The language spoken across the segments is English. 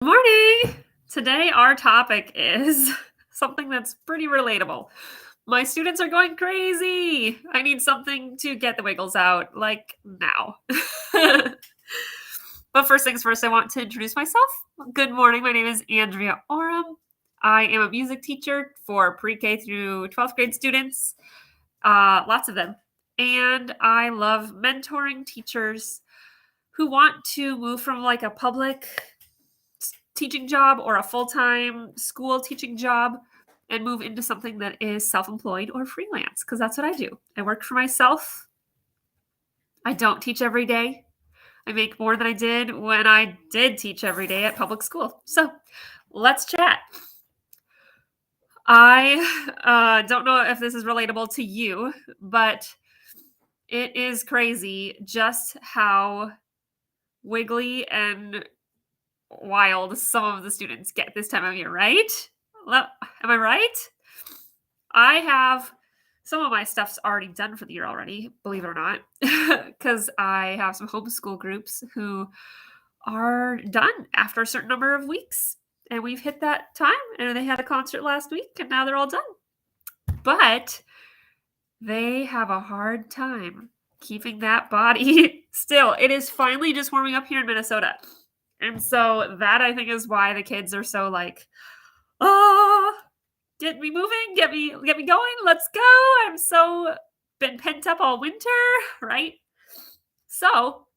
Morning! Today, our topic is something that's pretty relatable. My students are going crazy. I need something to get the wiggles out, like now. But first things first, I want to introduce myself. Good morning. My name is Andrea Oram. I am a music teacher for pre K through 12th grade students, lots of them. And I love mentoring teachers who want to move from like a public teaching job or a full-time school teaching job and move into something that is self-employed or freelance, because that's what I do. I work for myself. I don't teach every day. I make more than I did when I did teach every day at public school. So let's chat. I don't know if this is relatable to you, but it is crazy just how wiggly and wild some of the students get this time of year, right? Am I right? I have some of my stuff's already done for the year already, believe it or not, because I have some homeschool groups who are done after a certain number of weeks. And we've hit that time, and they had a concert last week, and now they're all done. But they have a hard time keeping that body still. It is finally just warming up here in Minnesota. And so that, I think, is why the kids are so like, oh, get me moving, get me going, let's go. I'm so been pent up all winter, right? So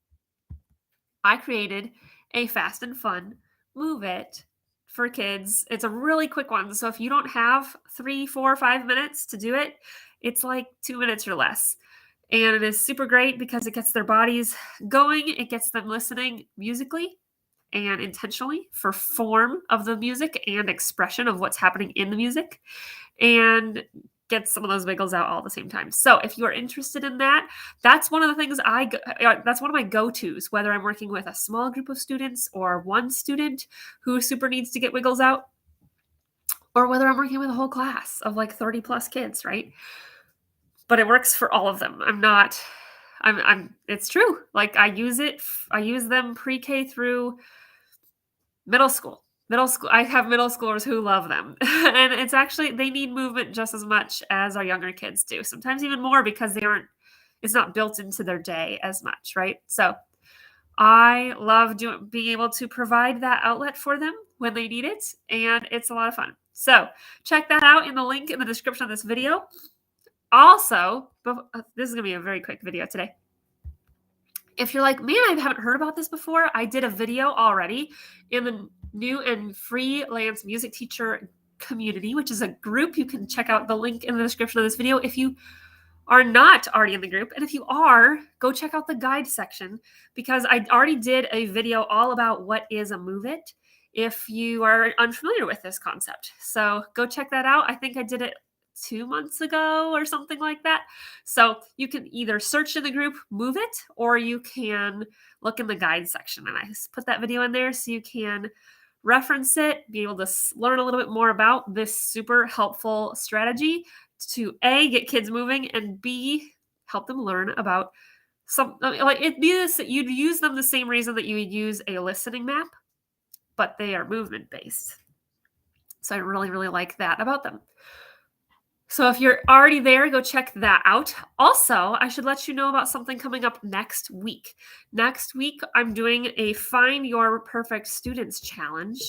I created a fast and fun Move It for kids. It's a really quick one. So if you don't have 3, 4, 5 minutes to do it, it's like 2 minutes or less. And it is super great because it gets their bodies going. It gets them listening musically and intentionally for form of the music and expression of what's happening in the music, and get some of those wiggles out all at the same time. So if you're interested in that, that's one of the things that's one of my go-tos, whether I'm working with a small group of students or one student who super needs to get wiggles out, or whether I'm working with a whole class of like 30 plus kids, right? But it works for all of them. It's true. Like I use them pre-K through middle school. I have middle schoolers who love them. And it's actually, they need movement just as much as our younger kids do. Sometimes even more, because it's not built into their day as much, right? So I love being able to provide that outlet for them when they need it. And it's a lot of fun. So check that out in the link in the description of this video. Also, this is going to be a very quick video today. If you're like, man, I haven't heard about this before, I did a video already in the new and freelance music teacher community, which is a group. You can check out the link in the description of this video if you are not already in the group. And if you are, go check out the guide section, because I already did a video all about what is a Move It if you are unfamiliar with this concept. So go check that out. I think I did it 2 months ago or something like that. So you can either search in the group Move It, or you can look in the guide section, and I put that video in there so you can reference it, be able to learn a little bit more about this super helpful strategy to A, get kids moving, and B, help them learn about you'd use them the same reason that you would use a listening map, but they are movement based. So I really, really like that about them. So if you're already there, go check that out. Also, I should let you know about something coming up next week. Next week, I'm doing a Find Your Perfect Students challenge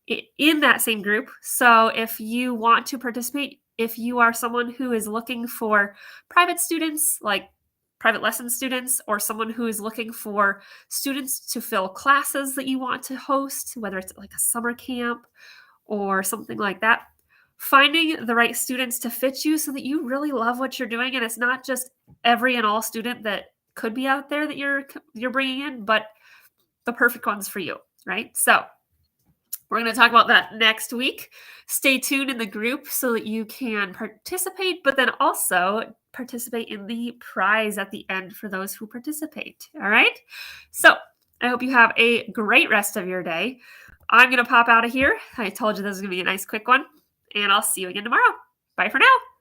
in that same group. So if you want to participate, if you are someone who is looking for private students, like private lesson students, or someone who is looking for students to fill classes that you want to host, whether it's like a summer camp or something like that, finding the right students to fit you so that you really love what you're doing, and it's not just every and all student that could be out there that you're bringing in, but the perfect ones for you, right? So we're going to talk about that next week. Stay tuned in the group so that you can participate, but then also participate in the prize at the end for those who participate. All right? So I hope you have a great rest of your day. I'm going to pop out of here. I told you this was going to be a nice quick one, and I'll see you again tomorrow. Bye for now.